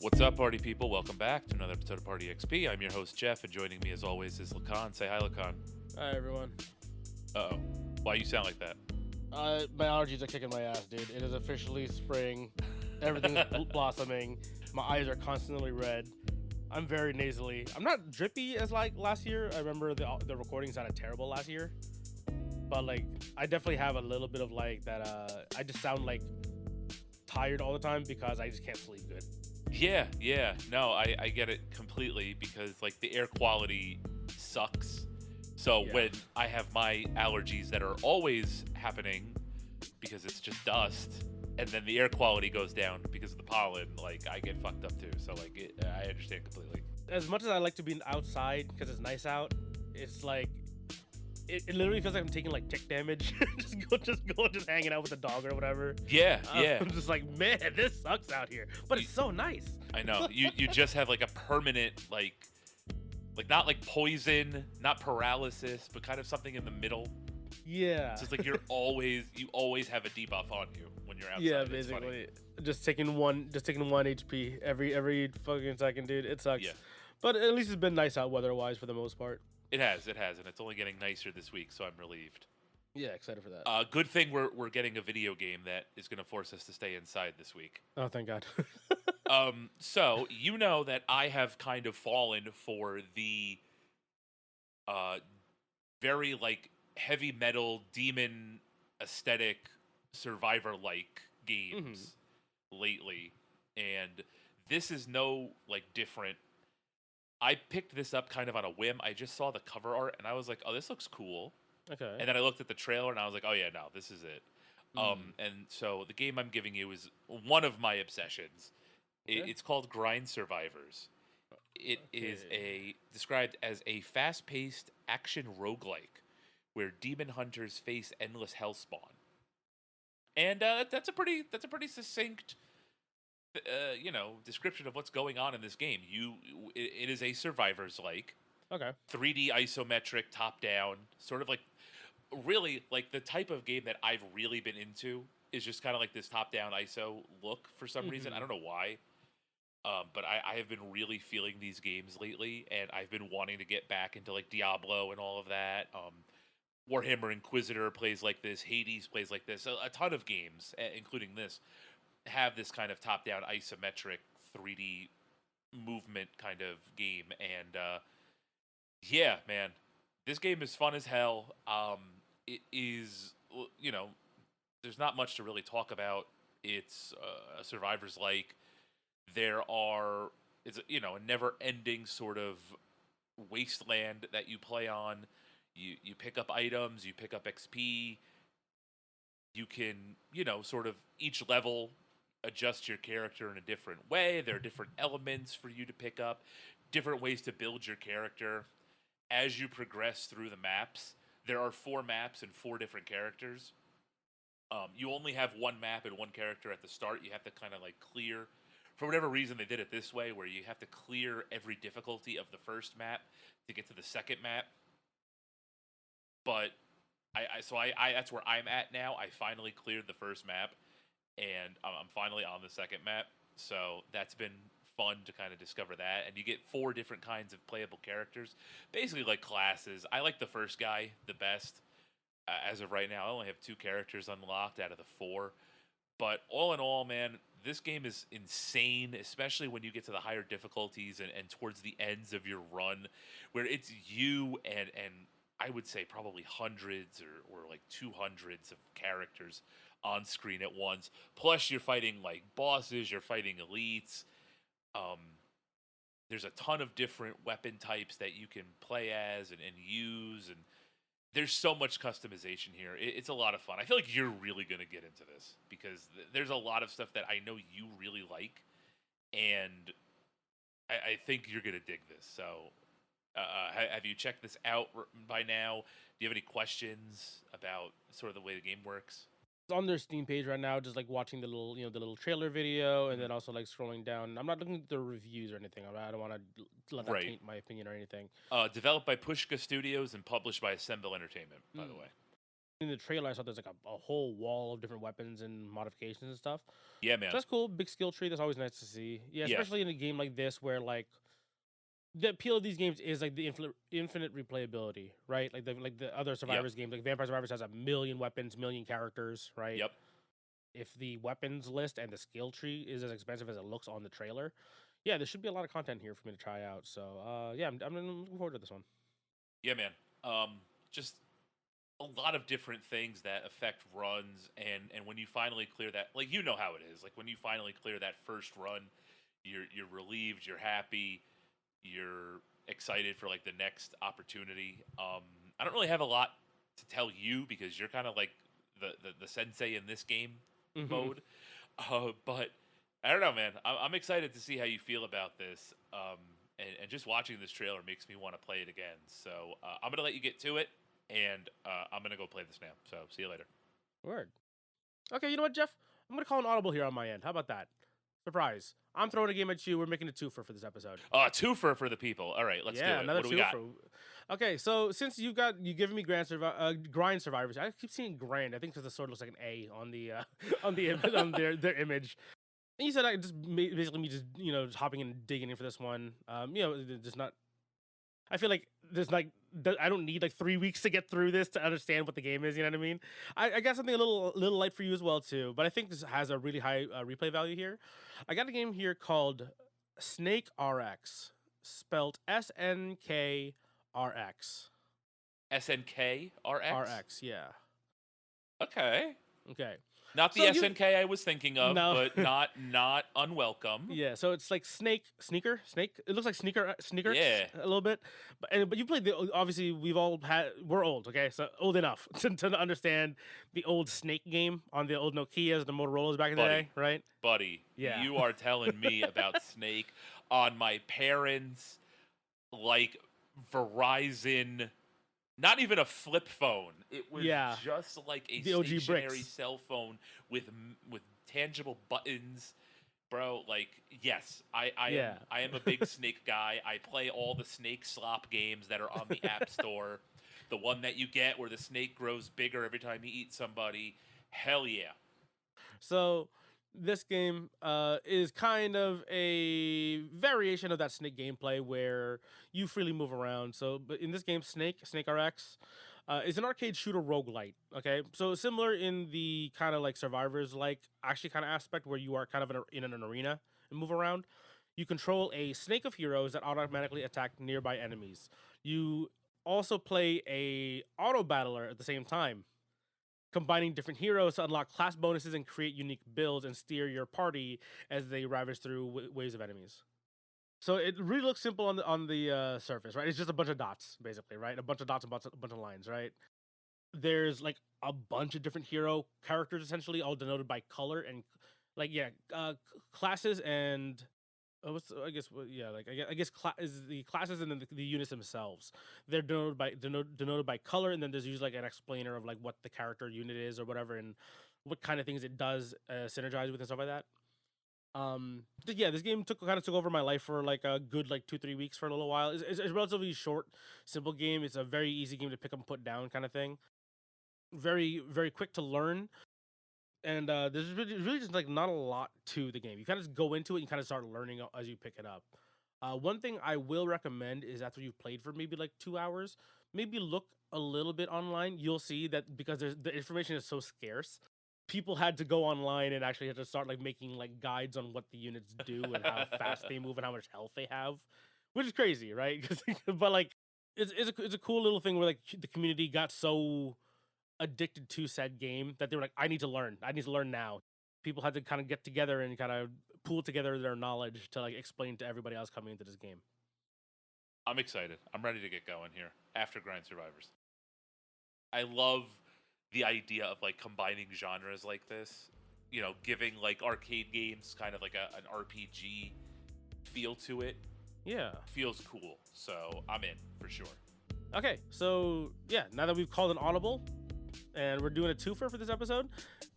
What's up, party people? Welcome back to another episode of Party XP. I'm your host, Jeff, and joining me as always is Lakan. Say hi, Lakan. Hi everyone. Uh-oh. Why you sound like that? My allergies are kicking my ass, dude. It is officially spring. Everything's blossoming. My eyes are constantly red. I'm very nasally. I'm not drippy as like last year. I remember the recording sounded terrible last year. But like I definitely have a little bit of like that I just sound like tired all the time because I just can't sleep good. Yeah. No, I get it completely because like the air quality sucks. So Yeah. when I have my allergies that are always happening because it's just dust, and then the air quality goes down because of the pollen, like I get fucked up too. So like I understand completely. As much as I like to be outside because it's nice out, it's like it literally feels like I'm taking like tick damage. just hanging out with the dog or whatever. Yeah. I'm just like, man, this sucks out here, but it's so nice. I know. You just have like a permanent like not like poison, not paralysis, but kind of something in the middle. Yeah. It's just like you always have a debuff on you when you're outside. Yeah, It's funny. basically, just taking one HP every fucking second, dude. It sucks. Yeah. But at least it's been nice out weather-wise for the most part. It has, and it's only getting nicer this week, so I'm relieved. Yeah, excited for that. Good thing we're getting a video game that is going to force us to stay inside this week. Oh, thank God. So you know that I have kind of fallen for the very like heavy metal demon aesthetic survivor-like games lately, and this is no like different. I picked this up kind of on a whim. I just saw the cover art and I was like, "Oh, this looks cool." Okay. And then I looked at the trailer and I was like, "Oh yeah, no, this is it." And so the game I'm giving you is one of my obsessions. Okay. It's called Grind Survivors. It is described as a fast-paced action roguelike where demon hunters face endless hellspawn. And that's a pretty succinct description of what's going on in this game. It is a survivors like Okay. 3D isometric top down, sort of like really like the type of game that I've really been into is just kind of like this top down ISO look for some reason. I don't know why. But I have been really feeling these games lately, and I've been wanting to get back into like Diablo and all of that. Warhammer Inquisitor plays like this, Hades plays like this. A ton of games, including this, have this kind of top-down isometric 3D movement kind of game. And yeah, man, this game is fun as hell. It is, there's not much to really talk about. It's a survivor's like. It's a never-ending sort of wasteland that you play on. You pick up items, you pick up XP. You can, sort of each level adjust your character in a different way. There are different elements for you to pick up, different ways to build your character. As you progress through the maps, there are 4 maps and 4 different characters. You only have one map and one character at the start. You have to kind of like clear. For whatever reason, they did it this way, where you have to clear every difficulty of the first map to get to the second map. But I that's where I'm at now. I finally cleared the first map, and I'm finally on the second map. So that's been fun to kind of discover that. And you get 4 different kinds of playable characters, basically like classes. I like the first guy the best. As of right now, I only have 2 characters unlocked out of the 4. But all in all, man, this game is insane, especially when you get to the higher difficulties and towards the ends of your run, where it's you and I would say probably hundreds or like 200s of characters on screen at once. Plus, you're fighting like bosses, you're fighting elites. There's a ton of different weapon types that you can play as and use, and there's so much customization here. It's a lot of fun. I feel like you're really going to get into this because there's a lot of stuff that I know you really like, and I think you're going to dig this. So have you checked this out by now? Do you have any questions about sort of the way the game works? It's on their Steam page right now, just like watching the little trailer video, and then also like scrolling down. I'm not looking at the reviews or anything. I don't want to let that Right. taint my opinion or anything. Developed by Pushka Studios and published by Assemble Entertainment, by the way. In the trailer, I saw there's like a whole wall of different weapons and modifications and stuff. Yeah, So man. that's cool. Big skill tree. That's always nice to see. Yeah, Yeah. especially in a game like this where like the appeal of these games is like the infinite replayability, right? Like the other Survivors games, like Vampire Survivors has a million weapons, million characters, right? Yep. If the weapons list and the skill tree is as expensive as it looks on the trailer, yeah, there should be a lot of content here for me to try out. So yeah, I'm looking forward to this one. Yeah, man. Just a lot of different things that affect runs, and when you finally clear that, like you know how it is. Like when you finally clear that first run, you're relieved, you're happy, you're excited for like the next opportunity. I don't really have a lot to tell you because you're kind of like the sensei in this game mode. But I don't know, man. I'm excited to see how you feel about this. And just watching this trailer makes me want to play it again. So I'm gonna let you get to it, and I'm gonna go play this now. So see you later. Word. Okay, you know what, Jeff? I'm gonna call an audible here on my end. How about that? Surprise! I'm throwing a game at you. We're making a twofer for this episode. Twofer for the people. All right, let's do it. Another What do we got? twofer. Okay, so since you giving me grind survivors, I keep seeing grand. I think because the sword looks like an A on the on their image. And you said I just basically me just just hopping in and digging in for this one. Just not. I feel like I don't need like 3 weeks to get through this to understand what the game is. You know what I mean? I got something a little light for you as well too, but I think this has a really high replay value here. I got a game here called SNKRX, spelled SNKRX. SNKRX. RX, yeah. Okay. Okay. Not the So SNK I was thinking of, No. but not unwelcome. Yeah, so it's like snake. It looks like sneaker Yeah. a little bit. But you played obviously we're old, okay? So old enough to understand the old Snake game on the old Nokias, the Motorola's back in the day, right? Buddy, Yeah. you are telling me about Snake on my parents' like Verizon, not even a flip phone. It was just like a The OG stationary bricks. cell phone with tangible buttons. Bro, like yes, I am a big Snake guy. I play all the Snake slop games that are on the App Store. The one that you get where the snake grows bigger every time you eat somebody. Hell yeah. So this game is kind of a variation of that Snake gameplay where you freely move around. So, but in this game, SNKRX, is an arcade shooter roguelite. Okay, so similar in the kind of like survivors like actually kind of aspect where you are kind of in an arena and move around. You control a snake of heroes that automatically attack nearby enemies. You also play a auto battler at the same time, combining different heroes to unlock class bonuses and create unique builds and steer your party as they ravage through waves of enemies. So it really looks simple on the surface, right? It's just a bunch of dots, basically, right? A bunch of dots and a bunch of lines, right? There's like a bunch of different hero characters, essentially, all denoted by color and classes and is the classes and then the units themselves. They're denoted by color, and then there's usually like an explainer of like what the character unit is or whatever, and what kind of things it does synergize with and stuff like that. This game took over my life for like a good like 2-3 weeks for a little while. It's a relatively short, simple game. It's a very easy game to pick up and put down kind of thing. Very very quick to learn. And there's really just like not a lot to the game. You kind of just go into it and kind of start learning as you pick it up. One thing I will recommend is after you've played for maybe like 2 hours, maybe look a little bit online. You'll see that because the information is so scarce, people had to go online and actually had to start like making like guides on what the units do and how fast they move and how much health they have, which is crazy, right? But like it's a cool little thing where like the community got so addicted to said game that they were like, I need to learn now. People had to kind of get together and kind of pool together their knowledge to like explain to everybody else coming into this game. I'm excited. I'm ready to get going here after Grind Survivors. I love the idea of like combining genres like this, giving like arcade games kind of like an RPG feel to it. Yeah. Feels cool. So I'm in for sure. Okay, so yeah, now that we've called an audible and we're doing a twofer for this episode,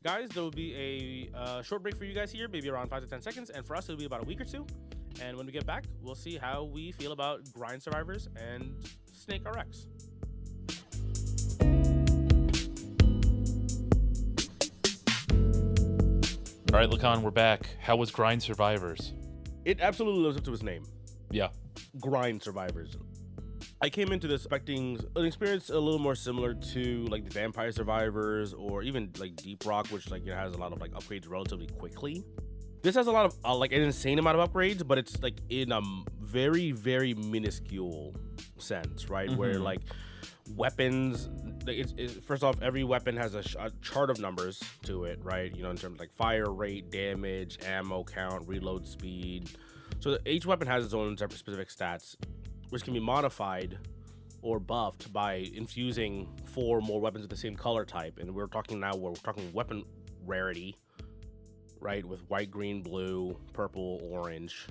guys, there will be a short break for you guys here, maybe around 5 to 10 seconds, and for us it'll be about a week or two. And when we get back, we'll see how we feel about Grind Survivors and SNKRX. All right, Lakan, we're back. How was Grind Survivors? It absolutely lives up to its name. Yeah. Grind Survivors. I came into this expecting an experience a little more similar to like the Vampire Survivors or even like Deep Rock, which like it has a lot of like upgrades relatively quickly. This has a lot of like an insane amount of upgrades, but it's like in a very, very minuscule sense, right? Where like weapons, first off, every weapon has a chart of numbers to it, right? You know, in terms of like fire rate, damage, ammo count, reload speed. So each weapon has its own specific stats, which can be modified or buffed by infusing 4 more weapons with the same color type. And we're talking weapon rarity, right? With white, green, blue, purple, orange.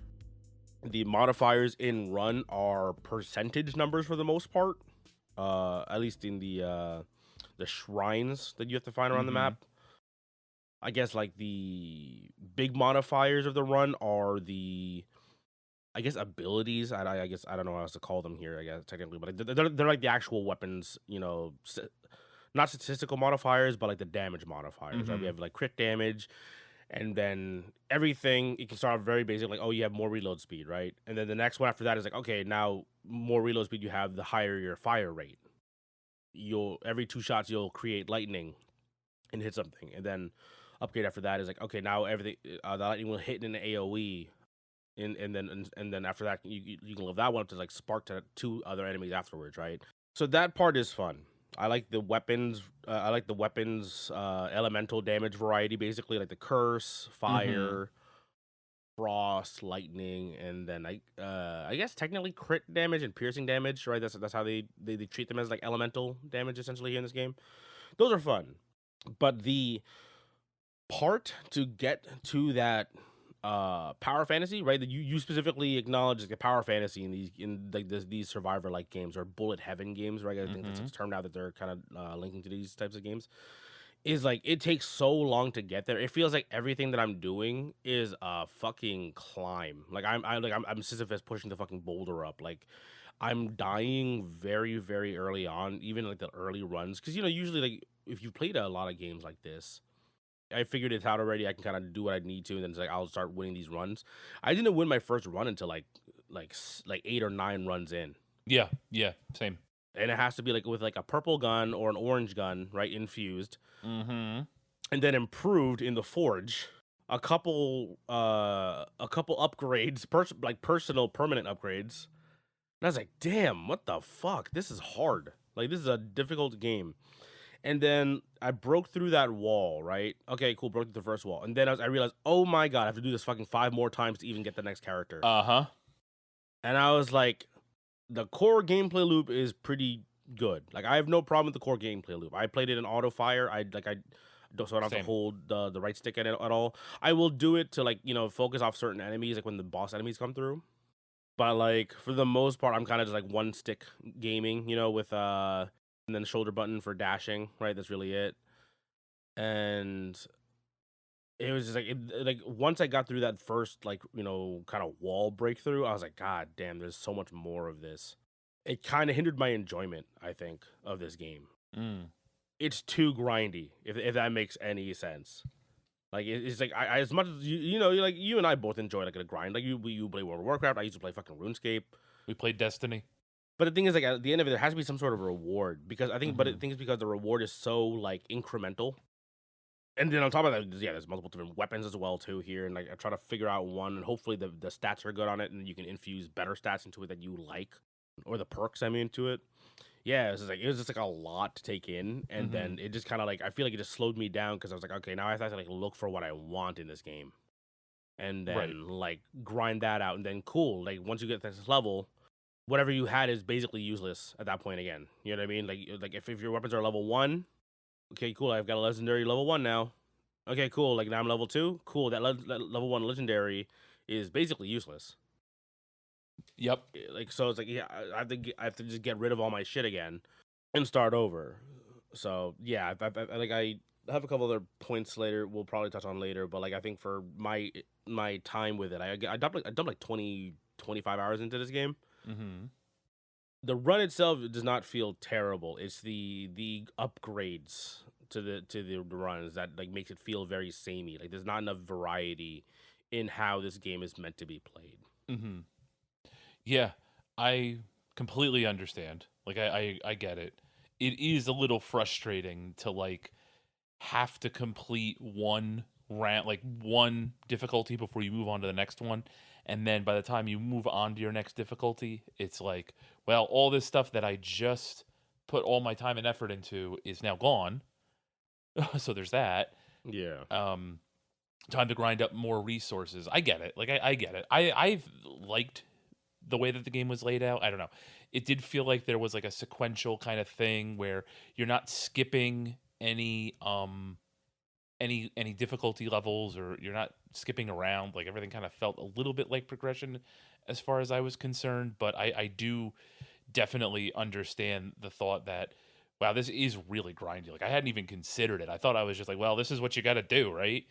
The modifiers in Run are percentage numbers for the most part, at least in the shrines that you have to find around the map. I guess like the big modifiers of the Run are the, I guess, abilities. I guess I don't know how else to call them here. I guess technically, but they're like the actual weapons. You know, not statistical modifiers, but like the damage modifiers. Right? We have like crit damage, and then everything. You can start off very basic, like, oh, you have more reload speed, right? And then the next one after that is like, okay, now more reload speed you have, the higher your fire rate. Every 2 shots you'll create lightning and hit something, and then upgrade after that is like, okay, now everything the lightning will hit in an AOE. And then after that you can live that one up to like spark to 2 other enemies afterwards, right? So that part is fun. I like the weapons. Elemental damage variety, basically like the curse, fire, frost, lightning, and then I guess technically crit damage and piercing damage, right? That's how they treat them, as like elemental damage essentially here in this game. Those are fun, but the part to get to that power fantasy, right? That you specifically acknowledge like the power fantasy in these survivor like games or bullet heaven games, right? I think that's a term now that they're kind of linking to these types of games. Is like it takes so long to get there. It feels like everything that I'm doing is a fucking climb. Like I'm Sisyphus pushing the fucking boulder up. Like I'm dying very, very early on, even like the early runs, because you know usually like if you've played a lot of games like this, I figured it out already. I can kind of do what I need to, and then it's like I'll start winning these runs. I didn't win my first run until like 8 or 9 runs in. Yeah, same. And it has to be like with like a purple gun or an orange gun, right? Infused, and then improved in the forge. A couple upgrades, personal permanent upgrades. And I was like, damn, what the fuck? This is hard. Like this is a difficult game. And then I broke through that wall, right? Okay, cool, broke through the first wall. And then I realized, oh my god, I have to do this fucking 5 more times to even get the next character. And I was like, the core gameplay loop is pretty good. Like, I have no problem with the core gameplay loop. I played it in auto fire. So I don't have to hold the right stick at all. I will do it to, like, you know, focus off certain enemies, like when the boss enemies come through. But, like, for the most part, I'm kind of just, like, one stick gaming, you know, with, and then the shoulder button for dashing, right? That's really it. And it was just like once I got through that first, like, you know, kind of wall breakthrough, I was like, god damn, there's so much more of this. It kind of hindered my enjoyment, I think, of this game. It's too grindy, if that makes any sense. Like it's like I as much as you know, like you and I both enjoy like a grind. Like you play World of Warcraft. I used to play fucking RuneScape. We played Destiny. But the thing is, like, at the end of it, there has to be some sort of reward, because I think, but I think it's because the reward is so like incremental. And then on top of that, yeah, there's multiple different weapons as well too here, and like I try to figure out one, and hopefully the stats are good on it, and you can infuse better stats into it that you like, or the perks I mean to it. Yeah, it was just like a lot to take in, and then it just kind of like I feel like it just slowed me down, because I was like, okay, now I have to like look for what I want in this game, and then like grind that out, and then cool, like once you get to this level, whatever you had is basically useless at that point again. You know what I mean? Like if your weapons are level 1, okay, cool, I've got a legendary level 1 now. Okay, cool, like now I'm level 2. Cool, that level 1 legendary is basically useless. Yep. Like, so it's like, yeah, I have to just get rid of all my shit again and start over. So yeah, I have a couple other points later we'll probably touch on later, but like I think for my time with it, I dumped like 20-25 hours into this game. The run itself does not feel terrible. It's the upgrades the runs that like makes it feel very samey. Like there's not enough variety in how this game is meant to be played. Mm-hmm. Yeah, I completely understand. Like I get it. It is a little frustrating to like have to complete one round, like one difficulty before you move on to the next one. And then by the time you move on to your next difficulty, it's like, well, all this stuff that I just put all my time and effort into is now gone. So there's that. Yeah. Um, Time to grind up more resources. I get it. Like I get it. I've liked the way that the game was laid out. I don't know. It did feel like there was like a sequential kind of thing where you're not skipping any difficulty levels, or you're not skipping around. Like everything kind of felt a little bit like progression as far as I was concerned. But I do definitely understand the thought that, wow, this is really grindy. Like I hadn't even considered it. I thought I was just like, well, this is what you got to do, right?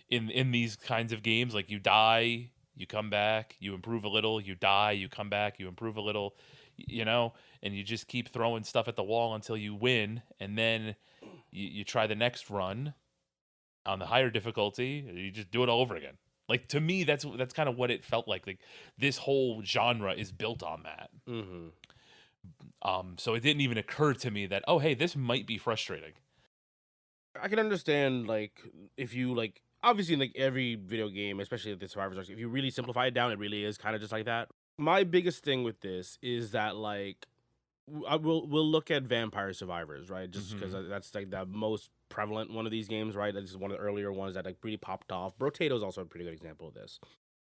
In these kinds of games, like you die, you come back, you improve a little, you die, you come back, you improve a little, you know, and you just keep throwing stuff at the wall until you win, and then you try the next run on the higher difficulty, you just do it all over again. Like to me, that's kind of what it felt like. Like this whole genre is built on that. Mm-hmm. So it didn't even occur to me that, oh hey, this might be frustrating. I can understand like if you like obviously in like every video game, especially the Survivors, if you really simplify it down, it really is kind of just like that. My biggest thing with this is that like we'll look at Vampire Survivors, right? Just because Mm-hmm. that's like the most prevalent one of these games, right? That's one of the earlier ones that like really popped off. Brotato is also a pretty good example of this.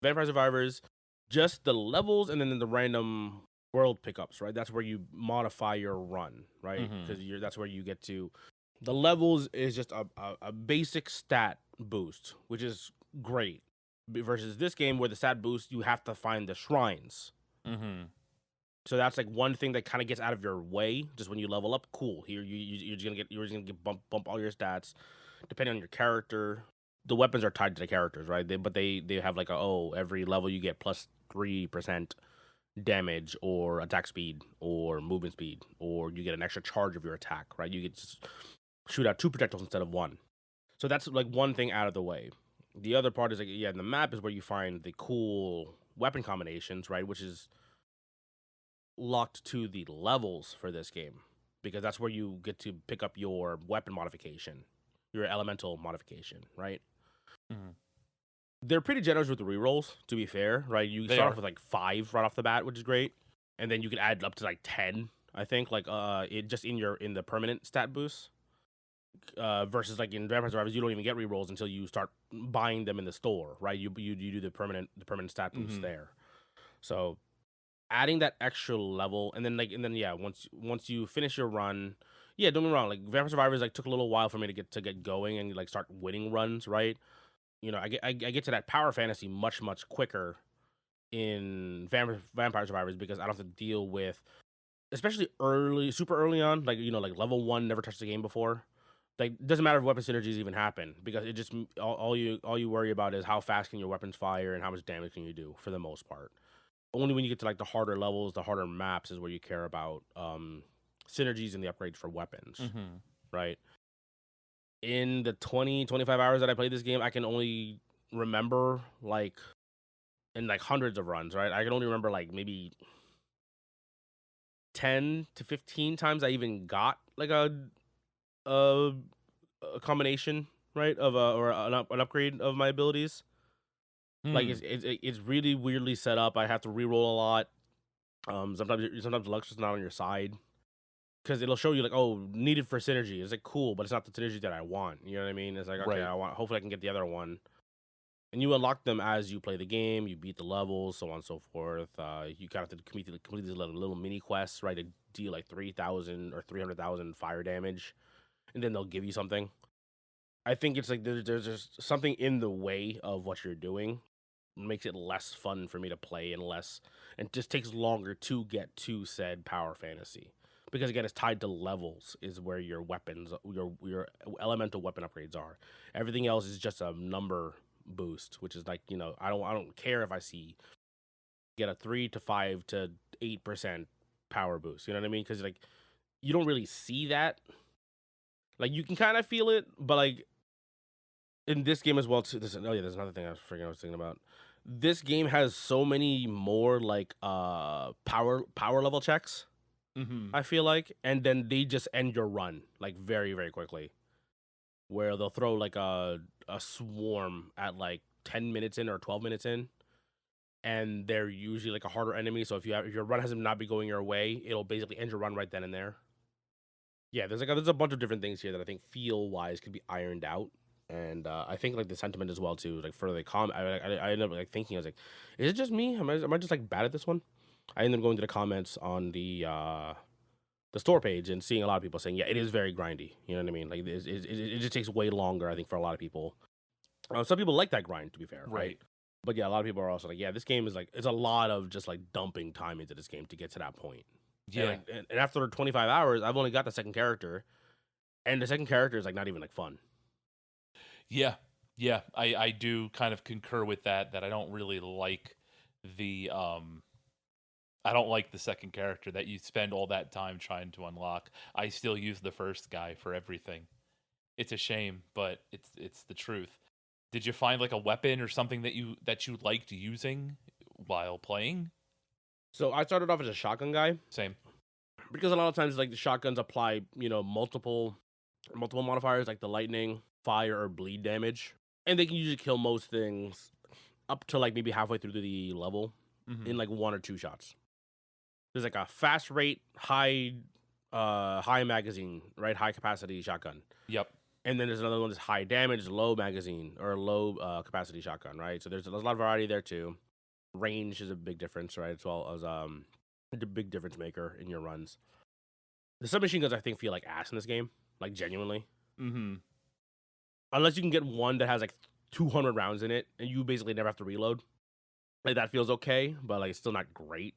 Vampire Survivors, just the levels and then the random world pickups, right? That's where you modify your run, right? Mm-hmm. Because that's where you get to. The levels is just a basic stat boost, which is great. Versus this game where the stat boost, you have to find the shrines. Mm-hmm. So that's like one thing that kind of gets out of your way. Just when you level up, cool. Here you're just gonna get bump all your stats, depending on your character. The weapons are tied to the characters, right? They have like every level you get plus 3% damage or attack speed or movement speed, or you get an extra charge of your attack, right? You get to shoot out 2 projectiles instead of 1. So that's like one thing out of the way. The other part is like the map is where you find the cool weapon combinations, right? Which is locked to the levels for this game because that's where you get to pick up your weapon modification, your elemental modification, right? Mm-hmm. They're pretty generous with the rerolls, to be fair, right? You They start are. off with like 5 right off the bat, which is great, and then you can add up to like 10. I think like it just in the permanent stat boost. Versus like in Vampire Survivors, you don't even get rerolls until you start buying them in the store, right? You do the permanent stat boost Mm-hmm. there. So adding that extra level, and then yeah, once you finish your run, yeah, don't get me wrong, like Vampire Survivors like took a little while for me to get going and like start winning runs, right? You know, I get to that power fantasy much quicker in Vampire Survivors because I don't have to deal with, especially super early on, like you know, like level 1 never touched the game before. Like doesn't matter if weapon synergies even happen because it just all you worry about is how fast can your weapons fire and how much damage can you do for the most part. Only when you get to like the harder levels, the harder maps is where you care about synergies and the upgrades for weapons, Mm-hmm. right? In the 25 hours that I played this game, I can only remember like in like hundreds of runs, right? I can only remember like maybe 10 to 15 times I even got like a, a combination, right, of or an upgrade of my abilities. Like Hmm. it's really weirdly set up. I have to reroll a lot. Sometimes luck's just not on your side because it'll show you like, oh, needed for synergy. It's like cool, but it's not the synergy that I want. You know what I mean? It's like okay, Right. I want. Hopefully, I can get the other one. And you unlock them as you play the game. You beat the levels, so on and so forth. You kind of have to complete these little mini quests, right? To deal like 3,000 or 300,000 fire damage, and then they'll give you something. I think it's like there's just something in the way of what you're doing makes it less fun for me to play and just takes longer to get to said power fantasy because again it's tied to levels is where your weapons your elemental weapon upgrades are. Everything else is just a number boost, which is like you know I don't care if I see get a 3 to 5 to 8% power boost, you know what I mean? Because like you don't really see that Like you can kind of feel it, but like in this game as well too. There's another thing I was thinking about. This game has so many more like power level checks. Mm-hmm. I feel like, and then they just end your run like very very quickly. Where they'll throw like a swarm at like 10 minutes in or 12 minutes in, and they're usually like a harder enemy. So if your run has not been going your way, it'll basically end your run right then and there. Yeah, there's a bunch of different things here that I think feel wise could be ironed out, and I think like the sentiment as well too. Like for the I ended up like thinking I was like, is it just me? Am I just like bad at this one? I ended up going to the comments on the store page and seeing a lot of people saying, yeah, it is very grindy. You know what I mean? Like it just takes way longer, I think, for a lot of people. Some people like that grind, to be fair, right? But yeah, a lot of people are also like, yeah, this game is like, it's a lot of just like dumping time into this game to get to that point. Yeah. And, like, and after 25 hours, I've only got the second character, and the second character is like not even like fun. Yeah. Yeah. I do kind of concur with that I don't really like the I don't like the second character that you spend all that time trying to unlock. I still use the first guy for everything. It's a shame, but it's the truth. Did you find like a weapon or something that you liked using while playing? So I started off as a shotgun guy Same. because a lot of times like the shotguns apply, multiple modifiers like the lightning, fire, or bleed damage, and they can usually kill most things up to like maybe halfway through the level in like 1 or 2 shots. There's like a fast rate, high magazine, right? High capacity shotgun. Yep. And then there's another one that's high damage, low magazine, or low capacity shotgun, right? So there's a lot of variety there too. Range is a big difference, right? As well as the big difference maker in your runs. The submachine guns I think feel like ass in this game, like genuinely. Mm-hmm. Unless you can get one that has like 200 rounds in it, and you basically never have to reload. Like that feels okay, but like it's still not great.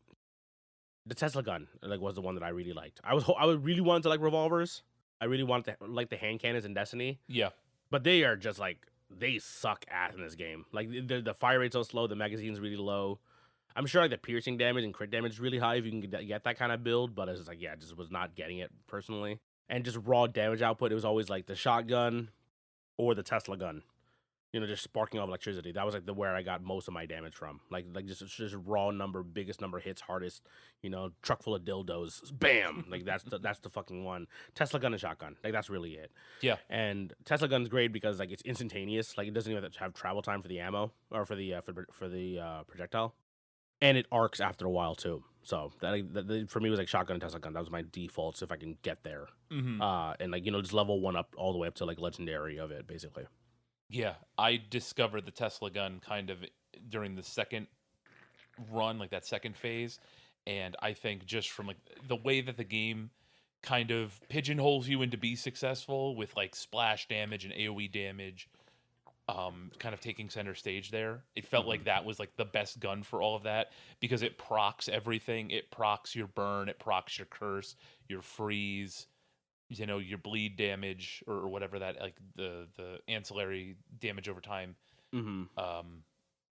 The Tesla gun like was the one that I really liked. I really wanted to like revolvers. I really wanted to like the hand cannons in Destiny. Yeah. But they are just like, they suck ass in this game. Like the fire rate's so slow, the magazine's really low. I'm sure like the piercing damage and crit damage is really high if you can get that kind of build, but it's just like, yeah, I just was not getting it personally. And just raw damage output, it was always like the shotgun or the Tesla gun. Just sparking off electricity. That was like where I got most of my damage from. Like just raw number, biggest number hits, hardest. Truck full of dildos. Bam! Like that's the fucking one. Tesla gun and shotgun. Like that's really it. Yeah. And Tesla gun's great because like it's instantaneous. Like it doesn't even have travel time for the ammo or for the projectile, and it arcs after a while too. So that for me was like shotgun and Tesla gun. That was my defaults if I can get there. Mm-hmm. And like just level 1 up all the way up to like legendary of it basically. Yeah, I discovered the Tesla gun kind of during the second run, like that second phase, and I think just from like the way that the game kind of pigeonholes you into be successful with like splash damage and AoE damage, kind of taking center stage there. It felt like that was like the best gun for all of that because it procs everything. It procs your burn, it procs your curse, your freeze, your bleed damage or whatever that like the ancillary damage over time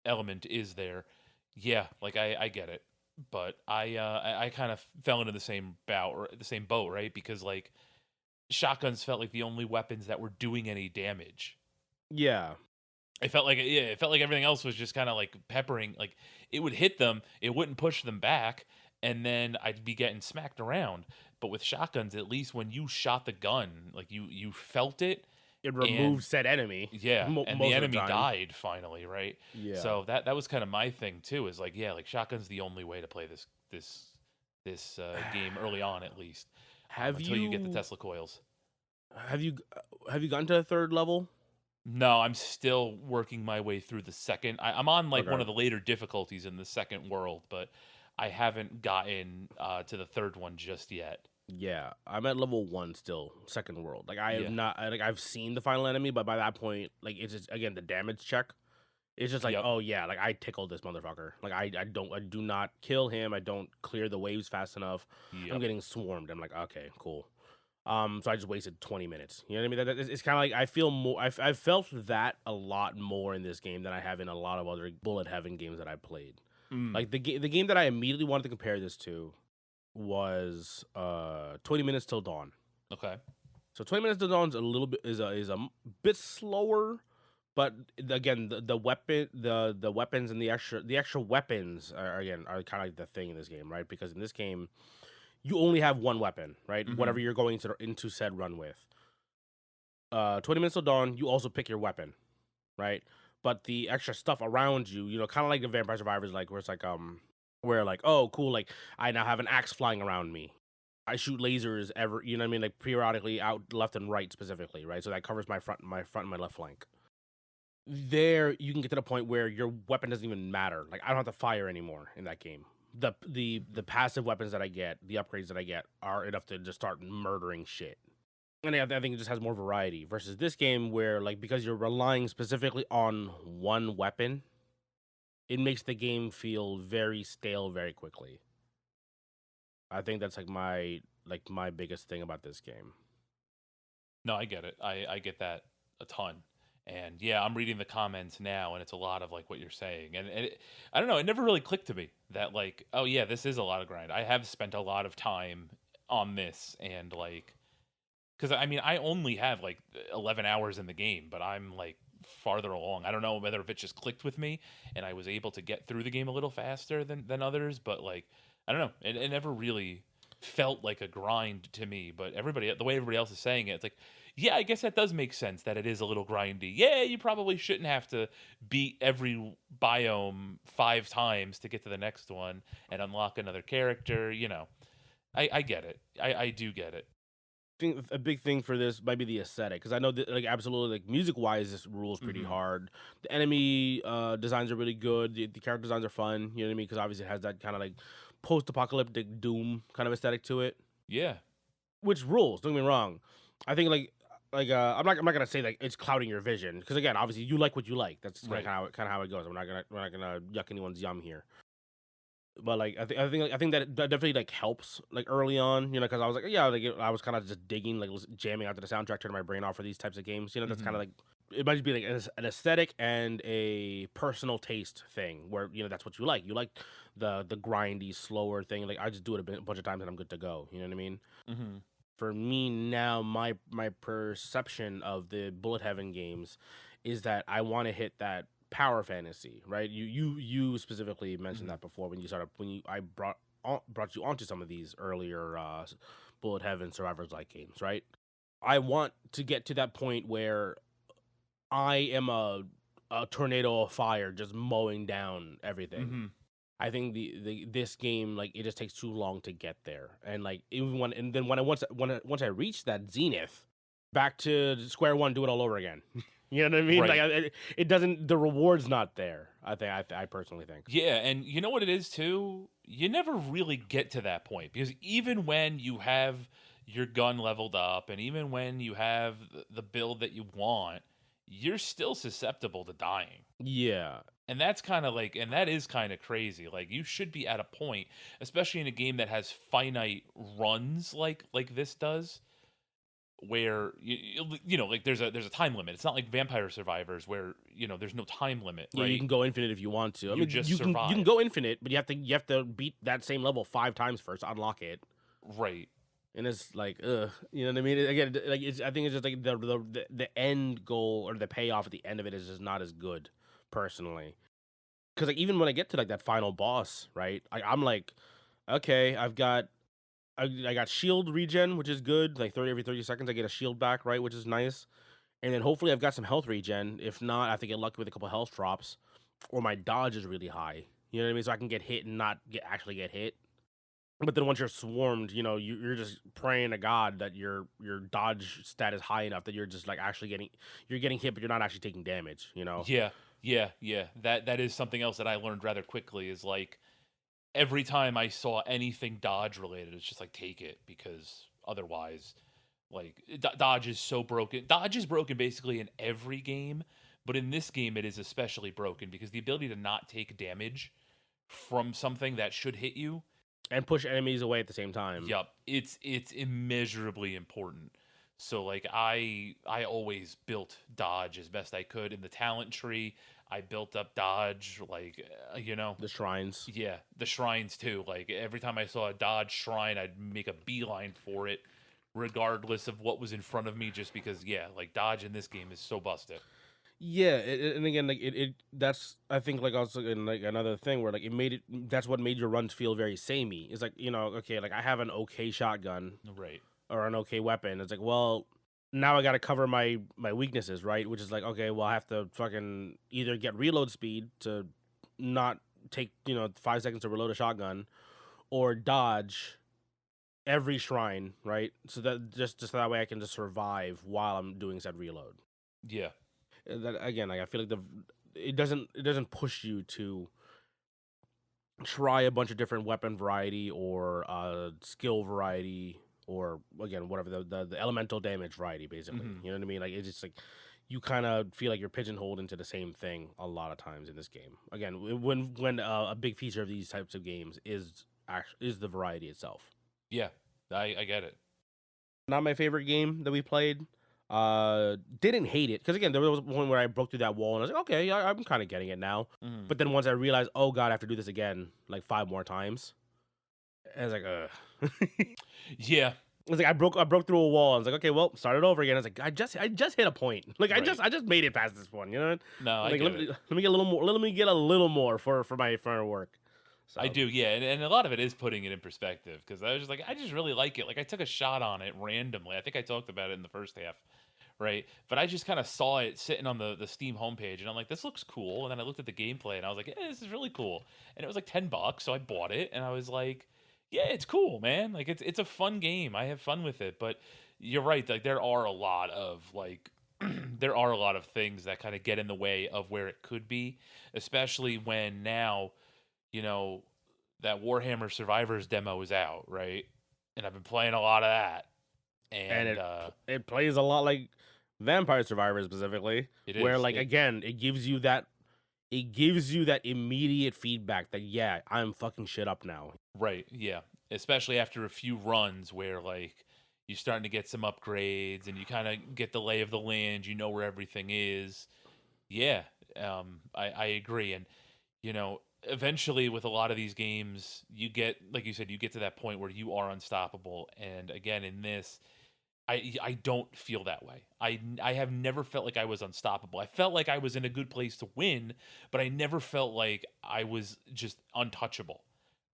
element is there. Yeah, like I get it, but I kind of fell into the same boat, right? Because like shotguns felt like the only weapons that were doing any damage. Yeah. It felt like everything else was just kind of like peppering. Like it would hit them, it wouldn't push them back, and then I'd be getting smacked around. But with shotguns, at least when you shot the gun, like you felt it. It removed said enemy. Yeah, and the enemy died finally, right? Yeah. So that was kind of my thing too. Is like, yeah, like shotgun's the only way to play this game early on, at least. Until you get the Tesla coils. Have you gotten to the 3rd level? No, I'm still working my way through the second. I'm on like one of the later difficulties in the second world, but I haven't gotten to the 3rd one just yet. Yeah, I'm at level 1 still, second world. Like I have not, like I've seen the final enemy, but by that point, like it's just again the damage check. It's just like, oh yeah, like I tickled this motherfucker. Like I do not kill him. I don't clear the waves fast enough. I'm getting swarmed. I'm like, okay, cool. So I just wasted 20 minutes. You know what I mean? It's kind of like I feel more. I've felt that a lot more in this game than I have in a lot of other bullet heaven games that I played. Like the game that I immediately wanted to compare this to was 20 minutes till dawn. Okay. So 20 minutes to dawn's a little bit is a bit slower, but again the weapons and the extra weapons are kind of like the thing in this game, right? Because in this game you only have one weapon, right? Mm-hmm. Whatever you're going into said run with. 20 minutes till dawn, you also pick your weapon, right? But the extra stuff around you, kind of like the Vampire Survivors, like where it's like where like, oh cool, like I now have an axe flying around me. I shoot lasers you know what I mean, like periodically out left and right specifically, right? So that covers my front and my left flank. There, you can get to the point where your weapon doesn't even matter. Like I don't have to fire anymore in that game. The passive weapons that I get, the upgrades that I get, are enough to just start murdering shit. And I think it just has more variety versus this game where, like, because you're relying specifically on one weapon, it makes the game feel very stale very quickly. I think that's like my biggest thing about this game. No, I get it. I get that a ton. And yeah, I'm reading the comments now, and it's a lot of like what you're saying. And I don't know, it never really clicked to me that like, oh yeah, this is a lot of grind. I have spent a lot of time on this, and like, because I mean, I only have like 11 hours in the game, but I'm like farther along. I don't know whether if it just clicked with me, and I was able to get through the game a little faster than others, but like, I don't know, it never really felt like a grind to me. But the way everybody else is saying it, it's like, yeah, I guess that does make sense that it is a little grindy. Yeah, you probably shouldn't have to beat every biome 5 times to get to the next one and unlock another character. I get it. I do get it. Think a big thing for this might be the aesthetic, because I know that, like, absolutely, like, music wise, this rules pretty Hmm. hard. The enemy designs are really good. The character designs are fun. You know what I mean? Because obviously it has that kind of like post apocalyptic doom kind of aesthetic to it, Yeah. which rules. Don't get me wrong. I think I'm not gonna say like it's clouding your vision, because again, obviously you like what you like. That's Right. kind of how it goes. We're not gonna yuck anyone's yum here. But like I think that definitely like helps like early on, because I was like, yeah, like I was kind of just digging, like jamming out to the soundtrack, turning my brain off for these types of games. That's kind of Hmm. like, it might just be like an aesthetic and a personal taste thing where that's what you like. You like the grindy, slower thing. Like I just do it a bunch of times and I'm good to go. You know what I mean? Hmm. For me now, my perception of the Bullet Heaven games is that I want to hit that power fantasy, right? You specifically mentioned Hmm. that before when I brought you onto some of these earlier Bullet Heaven Survivors like games, right? I want to get to that point where I am a tornado of fire just mowing down everything. Hmm. I think this game, like, it just takes too long to get there, and like even when and then when once I reach that zenith, back to square one, do it all over again. You know what I mean? Like Right. it doesn't. The reward's not there. I personally think. Yeah, and you know what it is too? You never really get to that point because even when you have your gun leveled up and even when you have the build that you want, you're still susceptible to dying. Yeah, And that's kind of like, and that is kind of crazy. Like you should be at a point, especially in a game that has finite runs like this does, where like there's a time limit. It's not like Vampire Survivors where there's no time limit, yeah. You right? can go infinite if you want to. I You mean, just you can survive, go infinite, but you have to beat that same level 5 times first to unlock it. right? And it's like, you know what I mean? Again, like I think it's just like the end goal or the payoff at the end of it is just not as good, personally. Because like even when I get to like that final boss, right? I'm like, okay, I got shield regen, which is good. Like 30 every 30 seconds, I get a shield back, right, which is nice. And then hopefully I've got some health regen. If not, I have to get lucky with a couple health drops, or my dodge is really high. You know what I mean? So I can get hit and not actually get hit. But then once you're swarmed, you're just praying to God that your dodge stat is high enough that you're just like actually getting hit, but you're not actually taking damage. Yeah, yeah. That is something else that I learned rather quickly. Is like every time I saw anything dodge related, it's just like take it because otherwise, like dodge is so broken. Dodge is broken basically in every game, but in this game it is especially broken because the ability to not take damage from something that should hit you. And push enemies away at the same time. Yup, it's immeasurably important. So like I always built dodge as best I could in the talent tree. I built up dodge like The shrines. yeah, the shrines too. Like every time I saw a dodge shrine, I'd make a beeline for it. regardless of what was in front of me, just because like dodge in this game is so busted. Yeah, and again, like that's I think like also in like another thing where like it made it that's what made your runs feel very samey. It's like okay, like I have an okay shotgun Right. or an okay weapon. It's like, well, now I got to cover my weaknesses, right? Which is like, okay, well, I have to fucking either get reload speed to not take 5 seconds to reload a shotgun, or dodge every shrine, right? So that just that way I can just survive while I'm doing said reload. Yeah. That again, like I feel like it doesn't push you to try a bunch of different weapon variety or skill variety or again whatever the elemental damage variety basically. Mhm. You know what I mean? Like it's just like you kind of feel like you're pigeonholed into the same thing a lot of times in this game. Again, when a big feature of these types of games is the variety itself. Yeah. I get it. Not my favorite game that we played. Didn't hate it because again there was one where I broke through that wall and I was like, okay, I'm kind of getting it now. Mhm. But then once I realized, oh god, I have to do this again like 5 more times. I was like, Yeah. I was like, I broke through a wall. I was like, okay, well, start it over again. I was like, I just hit a point. Like I Right. just made it past this one. You know, No, I like get it. let me get a little more. Let me get a little more for my work. I So do, yeah, and a lot of it is putting it in perspective because I was just like, I just really like it. Like I took a shot on it randomly. I think I talked about it in the first half, right? But I just kind of saw it sitting on the Steam homepage, and I'm like, this looks cool. And then I looked at the gameplay, and I was like, yeah, this is really cool. And it was like $10, so I bought it, and I was like, yeah, it's cool, man. Like it's a fun game. I have fun with it. But you're right. Like there are a lot of like. There are a lot of things that kind of get in the way of where it could be, especially when now you know, that Warhammer Survivors demo is out, right? And I've been playing a lot of that. and And it plays a lot like Vampire Survivors specifically, it where is like it again it gives you that immediate feedback that yeah, I'm fucking shit up now. right, yeah. Especially after a few runs where like you're starting to get some upgrades and you kind of get the lay of the land, you know where everything is. Yeah, I agree. And eventually with a lot of these games, you get like you said, you get to that point where you are unstoppable. And again, in this, I don't feel that way. I have never felt like I was unstoppable. I felt like I was in a good place to win, but I never felt like I was just untouchable.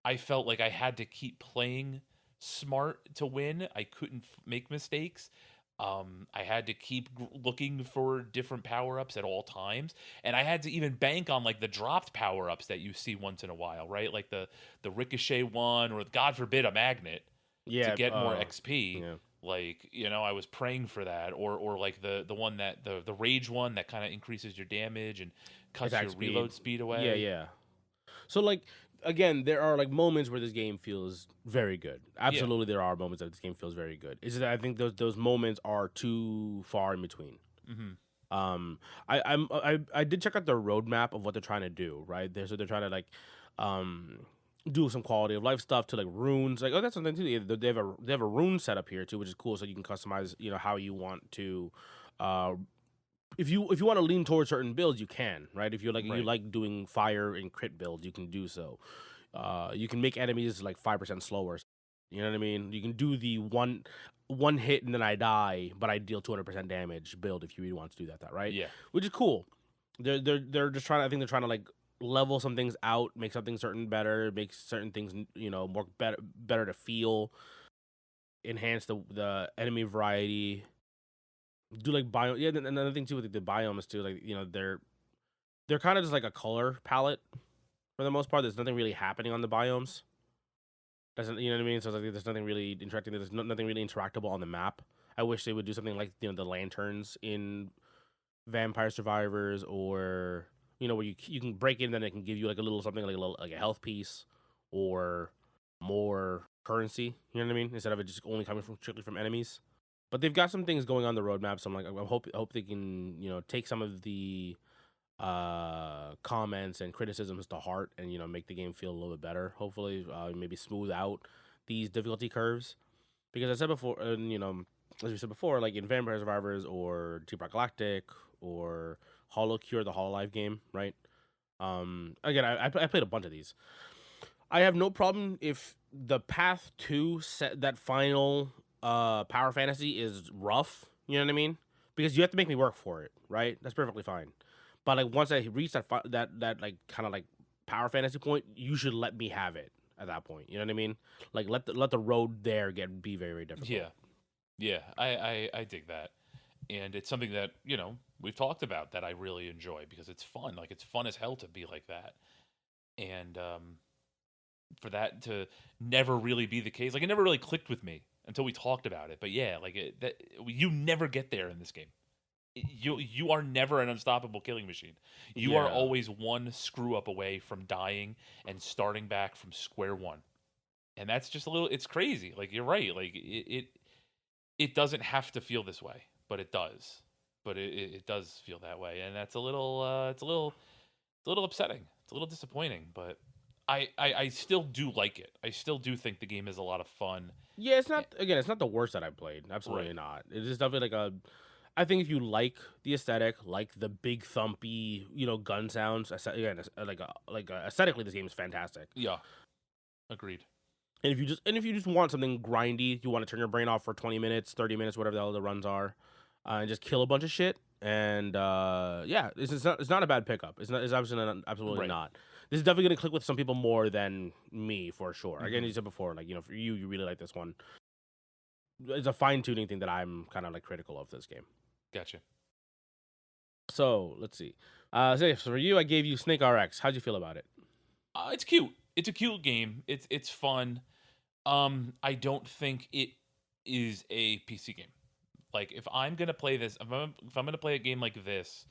I felt like I had to keep playing smart to win. I couldn't make mistakes. I had to keep looking for different power ups at all times, and I had to even bank on like the dropped power ups that you see once in a while, right? Like the ricochet one, or God forbid a magnet to Yeah, get more XP. yeah, Like I was praying for that, or like the one that the rage one that kind of increases your damage and cuts attack your speed. reload speed Yeah, away. yeah. So like again, there are like moments where this game feels very good. Yeah. Absolutely, there are moments that this game feels very good. Is that I think those moments are too far in between. Hmm. Um, I did check out the roadmap of what they're trying to do. Right, they're trying to like, um, do some quality of life stuff to like runes. Like, oh, that's something too. They have a rune setup here too, which is cool. So you can customize, how you want to, uh, if you want to lean towards certain builds, you can, right? If you Right. like doing fire and crit builds, you can do so. You can make enemies like 5% slower. You know what I mean? You can do the one hit and then I die, but I deal 200% damage build if you really want to do that, right? Yeah. Which is cool. They're just trying. I think they're trying to like level some things out, make something certain better, make certain things more better to feel, enhance the enemy variety, do like biome. Yeah, and another thing too with the biomes too, like they're kind of just like a color palette for the most part. There's nothing really happening on the biomes. Doesn't you know what I mean? So it's like there's nothing really interacting. There's nothing really interactable on the map. I wish they would do something like the lanterns in Vampire Survivors, or where you can break in, then it can give you like a little something like a health piece or more currency. You know what I mean? Instead of it just only coming from strictly from enemies. But they've got some things going on the roadmap, so I'm like, I hope they can take some of the comments and criticisms to heart, and make the game feel a little bit better. Hopefully, maybe smooth out these difficulty curves, because I said before, and as we said before, like in Vampire Survivors or Deep Rock Galactic or Hollow Cure, the Hololive game, right? Again, I played a bunch of these. I have no problem if the path to set that final power fantasy is rough. You know what I mean? Because you have to make me work for it, right? That's perfectly fine. But like once I reach that like kind of like power fantasy point, you should let me have it at that point. You know what I mean? Like let the road there be very very difficult. Yeah, yeah, I dig that, and it's something that we've talked about that I really enjoy because it's fun. Like it's fun as hell to be like that, and for that to never really be the case, like it never really clicked with me until we talked about it. But yeah, like you never get there in this game. You are never an unstoppable killing machine. You are Yeah. always one screw up away from dying and starting back from square one. And that's just a little. It's crazy. Like you're right. Like it doesn't have to feel this way, but it does. But it does feel that way, and that's a little. It's a little upsetting. It's a little disappointing, but I still do like it. I still do think the game is a lot of fun. Yeah, it's Eh, not again. It's not the worst that I've played. Absolutely Right. not. It is definitely like a. I think if you like the aesthetic, like the big thumpy, gun sounds, again, aesthetically, this game is fantastic. Yeah. Agreed. And if you just want something grindy, you want to turn your brain off for 20 minutes, 30 minutes, whatever the hell the runs are, and just kill a bunch of shit. And yeah, it's not a bad pickup. It's absolutely Right. not. This is definitely gonna click with some people more than me for sure. Again, Hmm. you said before, like for you really like this one. It's a fine tuning thing that I'm kind of like critical of this game. Gotcha. So let's see. So for you, I gave you Snake RX. How'd you feel about it? It's cute. It's a cute game. It's fun. I don't think it is a PC game. Like if I'm gonna play this, if I'm gonna play a game like this,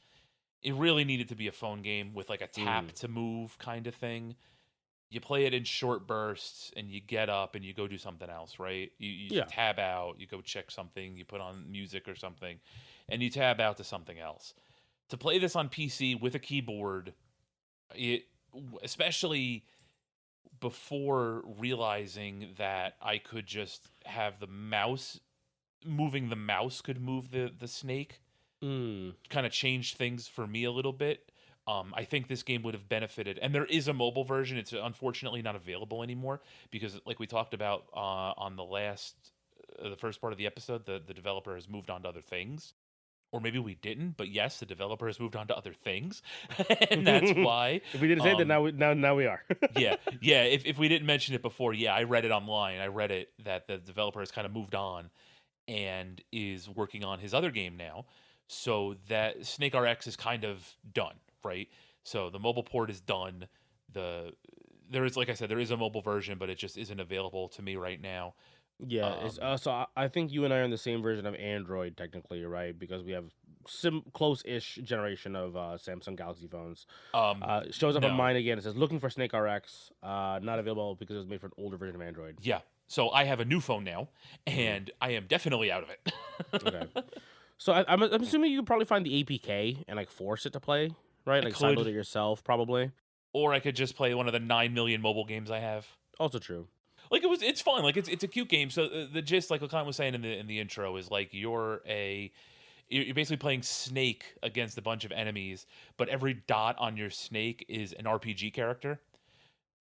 it really needed to be a phone game with like a tap Mm, to move kind of thing. You play it in short bursts and you get up and you go do something else, right? You yeah, tab out, you go check something, you put on music or something, and you tab out to something else. To play this on PC with a keyboard, it especially before realizing that I could just have the mouse moving the mouse could move the snake mm, kind of changed things for me a little bit. I think this game would have benefited, and there is a mobile version. It's unfortunately not available anymore because, like we talked about on the first part of the episode, the developer has moved on to other things, or maybe we didn't. But yes, the developer has moved on to other things, and that's why. if we didn't say that, Um, now we are. yeah, yeah. If we didn't mention it before, yeah, I read it online. I read it that the developer has kind of moved on and is working on his other game now. So that Snake RX is kind of done, right? So the mobile port is done. There is, like I said, there is a mobile version, but it just isn't available to me right now. Yeah, it's Um, so I think you and I are in the same version of Android technically, right? Because we have close-ish generation of Samsung Galaxy phones. It shows up on no, mine again. It says looking for Snake RX, not available because it was made for an older version of Android. yeah. So I have a new phone now, Hmm. and I am definitely out of Okay, it. so I'm assuming you could probably find the APK and like force it to play, right? I Like sideload could, it yourself, probably. or I could just play one of the 9 million mobile games I have. Also true. Like it's fun. Like it's a cute game. So the gist, like Lakan was saying in the intro, is like you're basically playing Snake against a bunch of enemies, but every dot on your Snake is an RPG character,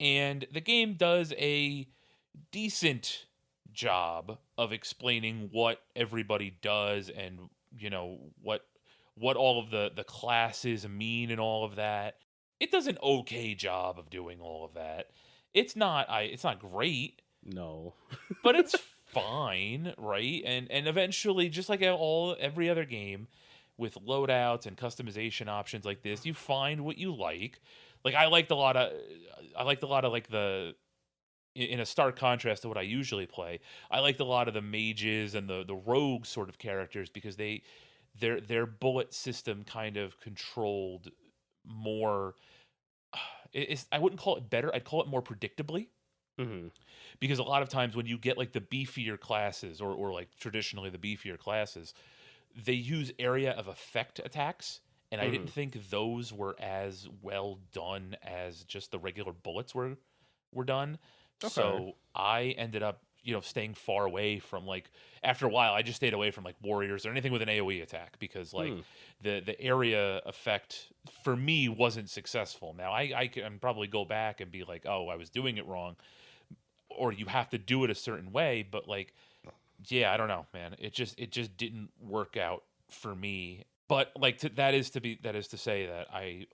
and the game does a decent job of explaining what everybody does and what all of the classes mean and all of that. It does an okay job of doing all of that. It's not great, No. but it's fine, right? And eventually, just like every other game with loadouts and customization options like this, you find what you like. Like I liked a lot of like the in a stark contrast to what I usually play. I liked a lot of the mages and the rogue sort of characters because their bullet system kind of controlled more. I wouldn't call it better. I'd call it more predictably Hmm. because a lot of times when you get like the beefier classes or like traditionally the beefier classes, they use area of effect attacks, and I Hmm. didn't think those were as well done as just the regular bullets were done. Okay. So I ended up staying far away from, like, after a while I just stayed away from like warriors or anything with an AoE attack because like Hmm. the area effect for me wasn't successful. Now I can probably go back and be like, oh, I was doing it wrong, or you have to do it a certain way, but like yeah, I don't know, man. It just didn't work out for me. But like that is to say that I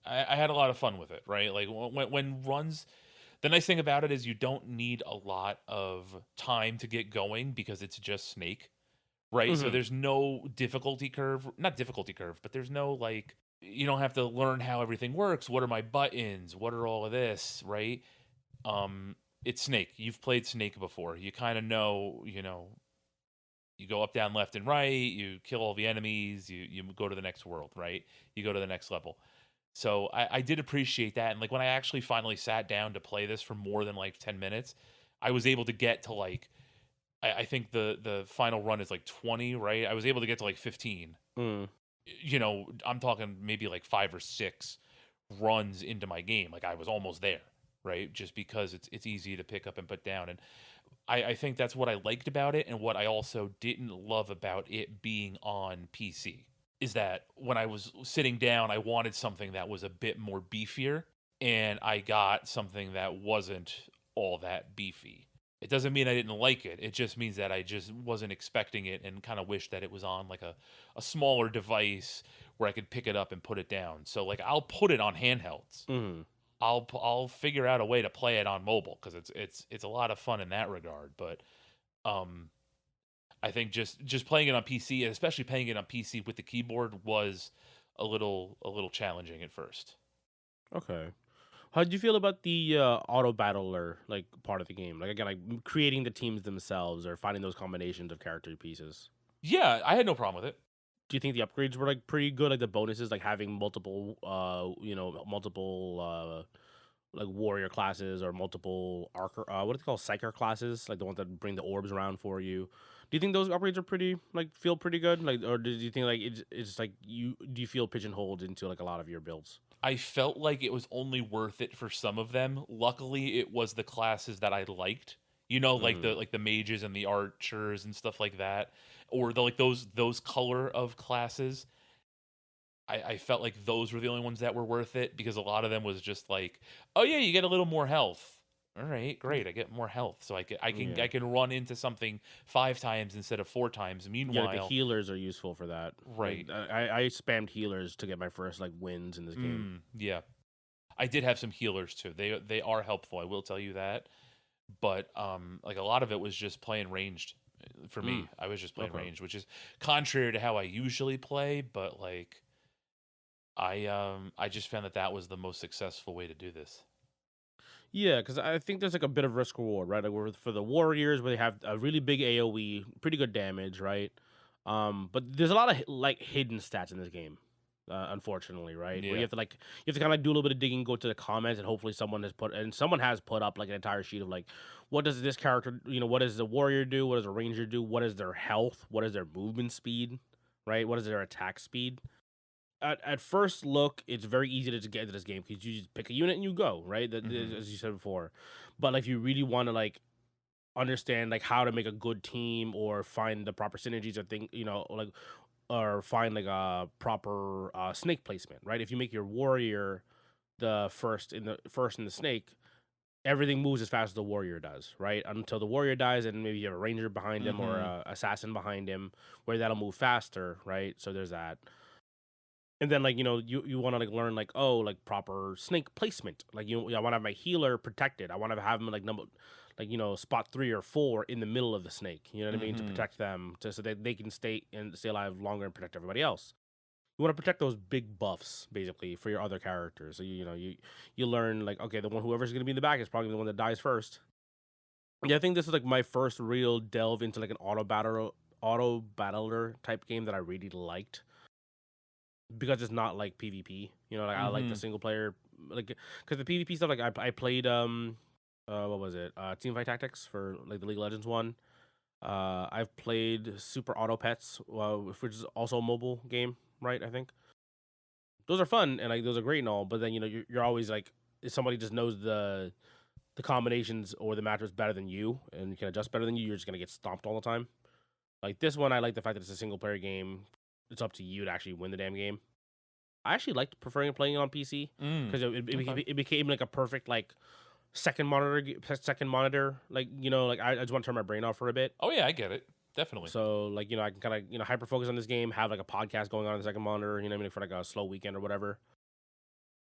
had a lot of fun with it, right? Like when runs, the nice thing about it is you don't need a lot of time to get going because it's just Snake, right? So Mm-hmm. there's no difficulty curve, not difficulty curve, but there's no like you don't have to learn how everything works. What are my buttons? What are all of this, right? Um it's Snake. You've played Snake before. You kind of know, you go up, down, left, and right. You kill all the enemies. You go to the next world, right? You go to the next level. So I did appreciate that. And like when I actually finally sat down to play this for more than like 10 minutes, I was able to get to like I think the final run is like 20, right? I was able to get to like 15. Mm. I'm talking maybe like 5 or 6 runs into my game. Like I was almost there, right? Just because it's easy to pick up and put down. And I think that's what I liked about it, and what I also didn't love about it being on PC is that when I was sitting down, I wanted something that was a bit more beefier, and I got something that wasn't all that beefy. It doesn't mean I didn't like it. It just means that I just wasn't expecting it and kind of wished that it was on like a smaller device where I could pick it up and put it down. So like I'll put it on handhelds. Mm-hmm. I'll figure out a way to play it on mobile because it's a lot of fun in that regard. But um, I think just playing it on PC, and especially playing it on PC with the keyboard, was a little challenging at first. Okay. How did you feel about the auto battler like part of the game? Like again, like creating the teams themselves or finding those combinations of character pieces. Yeah, I had no problem with it. Do you think the upgrades were like pretty good? Like the bonuses, like having multiple like warrior classes or multiple archer, what do they call psyker classes? Like the ones that bring the orbs around for you. Do you think those upgrades are pretty like feel pretty good? Like, or did you think like it's like you do you feel pigeonholed into like a lot of your builds? I felt like it was only worth it for some of them. Luckily, it was the classes that I liked. Like Mm-hmm. the mages and the archers and stuff like that, or the like those color of classes. I felt like those were the only ones that were worth it because a lot of them was just like, oh yeah, you get a little more health. All right, great. I get more health, so I Yeah. can run into something 5 times instead of 4 times. Yeah, like the Meanwhile, healers are useful for that. right? Like I spammed healers to get my first like wins in this game. Yeah, I did have some healers too. They are helpful. I will tell you that. But like a lot of it was just playing ranged for Mm, me. I was just playing okay. ranged, which is contrary to how I usually play. But like I just found that that was the most successful way to do this. Yeah, because I think there's like a bit of risk reward, right? Like for the warriors, where they have a really big AOE, pretty good damage, right? But there's a lot of like hidden stats in this game, unfortunately, right? Where Yeah. you have to kind of like do a little bit of digging, go to the comments, and hopefully someone has put up like an entire sheet of like, what does this character, what does the warrior do? What does the ranger do? What is their health? What is their movement speed? Right? What is their attack speed? At first look, it's very easy to get into this game because you just pick a unit and you go, right? Hmm. As you said before. But like, if you really want to like understand like how to make a good team or find the proper synergies or thing, like or find like a proper snake placement, right? If you make your warrior the first in the snake, everything moves as fast as the warrior does, right? Until the warrior dies, and maybe you have a ranger behind him or Hmm. a assassin behind him, where that'll move faster, right? So there's that. And then like you want to like learn like like proper snake placement. Like I want to have my healer protected. I want to have him like number like spot 3 or 4 in the middle of the snake. You know what I mean, to Hmm. protect them so that they can stay alive longer and protect everybody else. You want to protect those big buffs basically for your other characters. So you learn like, okay, whoever's going to be in the back is probably the one that dies first. Yeah, I think this is like my first real delve into like an auto battler type game that I really liked because it's not like PvP. Like I like the Hmm. single player, like because the PvP stuff. Like I played what was it? Teamfight Tactics for like the League of Legends one. I've played Super Auto Pets, which is also a mobile game, right? I think those are fun and like those are great and all. But then you're always like, if somebody just knows the combinations or the matchups better than you and can adjust better than you're just gonna get stomped all the time. Like this one, I like the fact that it's a single player game. It's up to you to actually win the damn game. I actually liked preferring playing it on PC Mm. because Okay. it became like a perfect like second monitor. Like like I just want to turn my brain off for a bit. Oh yeah, I get it. Definitely. So like I can kind of hyper focus on this game, have like a podcast going on the second monitor. You know what I mean, for like a slow weekend or whatever.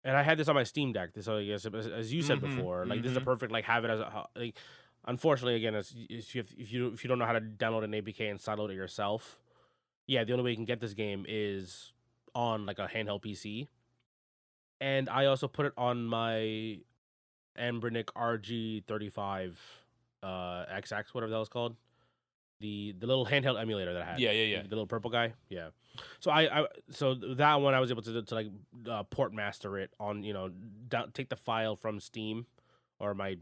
And I had this on my Steam Deck. So I guess as you said before, like this is a perfect like have it as a like. Unfortunately, again, if you don't know how to download an APK and sideload it yourself, yeah, the only way you can get this game is on like a handheld PC. And I also put it on my Ambrinic RG35 XX, whatever that was called. The little handheld emulator that I had. Yeah. The little purple guy. Yeah. So so that one I was able to like port master it on, take the file from Steam or my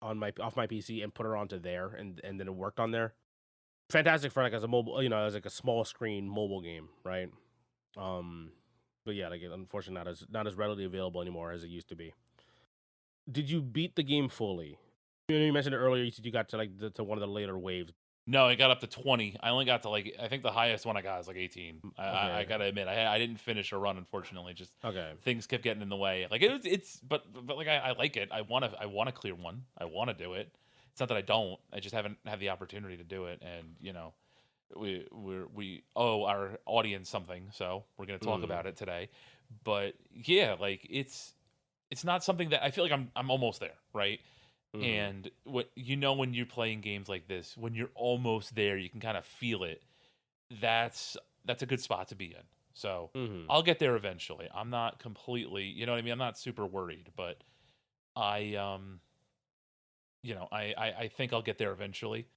off my PC and put it onto there, and then it worked on there. Fantastic for like as a mobile, as like a small screen mobile game, right? But yeah, like unfortunately not as readily available anymore as it used to be. Did you beat the game fully? You mentioned it earlier. You said you got to like to one of the later waves. No, I got up to 20. I only got to like I think the highest one I got is like 18. I gotta admit, I didn't finish a run, unfortunately. Just things kept getting in the way. Like but like I like it. I wanna clear one. I wanna do it. It's not that I don't. I just haven't had the opportunity to do it. And we owe our audience something, so we're gonna talk about it today. But yeah, like it's not something that I feel like I'm almost there, right? And when you're playing games like this, when you're almost there, you can kind of feel it. That's a good spot to be in. So I'll get there eventually. I'm not completely, you know what I mean? I'm not super worried, but I think I'll get there eventually.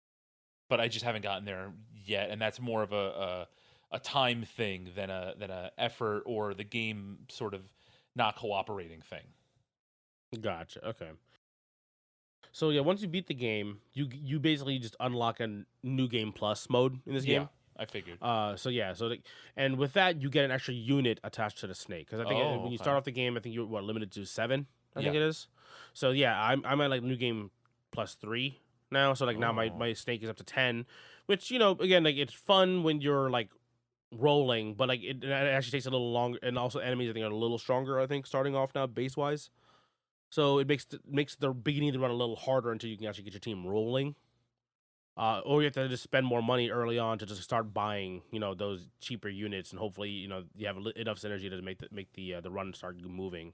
But I just haven't gotten there yet, and that's more of a time thing than a effort or the game sort of not cooperating thing. Gotcha. Okay. So yeah, once you beat the game, you basically just unlock a new game plus mode in this game. I figured. And with that, you get an extra unit attached to the snake. Because I think when you start off the game, I think you're limited to 7. I think it is. So yeah, I'm at like new game plus 3 now. So like now my snake is up to 10, which again, like it's fun when you're like rolling, but like it actually takes a little longer, and also enemies I think are a little stronger. I think starting off now base wise. So it makes the beginning of the run a little harder until you can actually get your team rolling. Or you have to just spend more money early on to just start buying, those cheaper units, and hopefully, you have enough synergy to make the run start moving.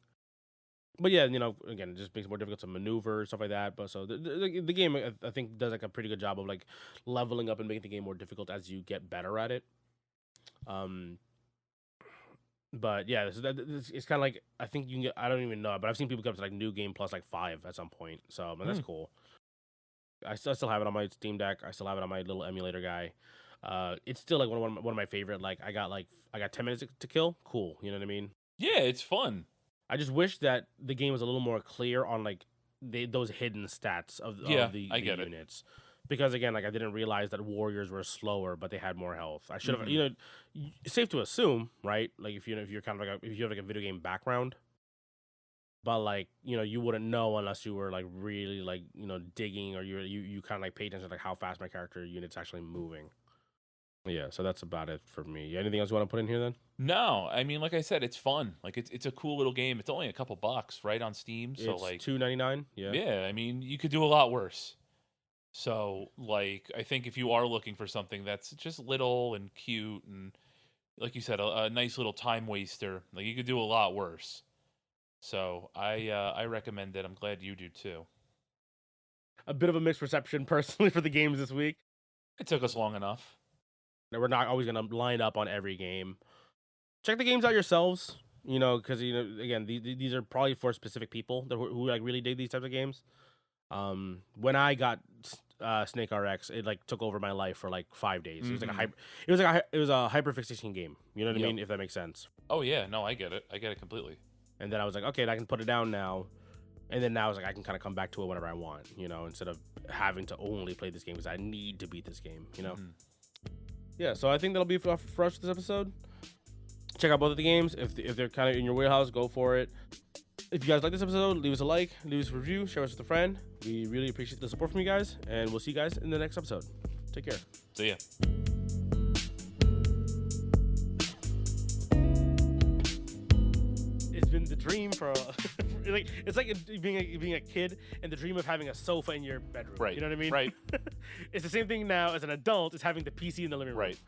But yeah, again, it just makes it more difficult to maneuver stuff like that. But so the game I think does like a pretty good job of like leveling up and making the game more difficult as you get better at it. But yeah, so it's kind of like I think you can get. I don't even know, but I've seen people come to like new game plus like 5 at some point. So that's cool. I still have it on my Steam Deck. I still have it on my little emulator guy. It's still like one of my favorite. Like I got 10 minutes to kill. Cool, you know what I mean? Yeah, it's fun. I just wish that the game was a little more clear on like those hidden stats of the units. Because again, like I didn't realize that warriors were slower, but they had more health. I should have, it's safe to assume, right? Like if you're kind of like if you have like a video game background, but like you wouldn't know unless you were like really like digging, or you kind of like pay attention to like how fast my character unit's actually moving. Yeah, so that's about it for me. Anything else you want to put in here then? No, I mean, like I said, it's fun. Like it's a cool little game. It's only a couple bucks, right, on Steam. So it's like $2.99. Yeah. Yeah, I mean, you could do a lot worse. So, like, I think if you are looking for something that's just little and cute and, like you said, a nice little time waster, like you could do a lot worse. So, I recommend it. I'm glad you do too. A bit of a mixed reception personally for the games this week. It took us long enough. We're not always going to line up on every game. Check the games out yourselves, because again, these are probably for specific people who like really dig these types of games. When I got SNKRX, it like took over my life for like 5 days. It was like it was a hyperfixation game. You know what I mean? If that makes sense. Oh yeah, no, I get it. I get it completely. And then I was like, okay, I can put it down now. And then now I was like, I can kind of come back to it whenever I want. Instead of having to only play this game because I need to beat this game. Yeah. So I think that'll be for us for this episode. Check out both of the games. If they're kind of in your wheelhouse, go for it. If you guys like this episode, leave us a like, leave us a review, share us with a friend. We really appreciate the support from you guys, and we'll see you guys in the next episode. Take care. See ya. It's it's been the dream for like it's like being a kid and the dream of having a sofa in your bedroom. Right. You know what I mean? Right. It's the same thing now as an adult. It's having the PC in the living room. Right.